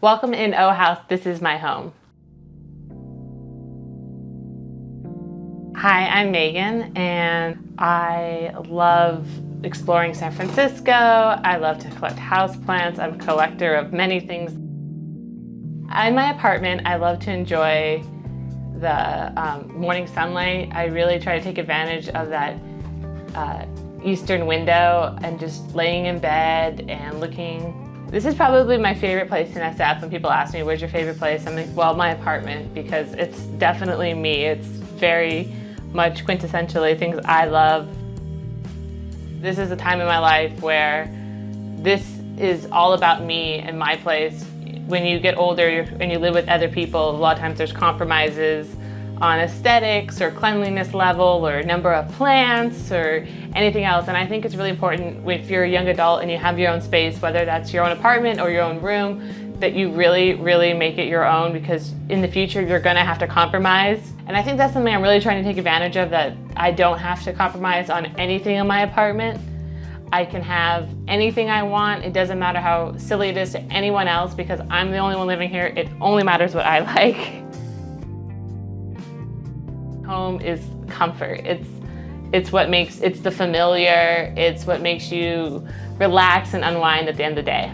Welcome in O House, this is my home. Hi, I'm Megan, and I love exploring San Francisco. I love to collect houseplants. I'm a collector of many things. In my apartment, I love to enjoy the morning sunlight. I really try to take advantage of that eastern window and just laying in bed and looking. This is probably my favorite place in SF. When people ask me, where's your favorite place? I'm like, well, my apartment, because it's definitely me. It's very much quintessentially things I love. This is a time in my life where this is all about me and my place. When you get older and you live with other people, a lot of times there's compromises on aesthetics or cleanliness level or number of plants or anything else. And I think it's really important if you're a young adult and you have your own space, whether that's your own apartment or your own room, that you really, really make it your own, because in the future you're gonna have to compromise. And I think that's something I'm really trying to take advantage of, that I don't have to compromise on anything in my apartment. I can have anything I want. It doesn't matter how silly it is to anyone else, because I'm the only one living here. It only matters what I like. Home is comfort. It's the familiar. It's what makes you relax and unwind at the end of the day.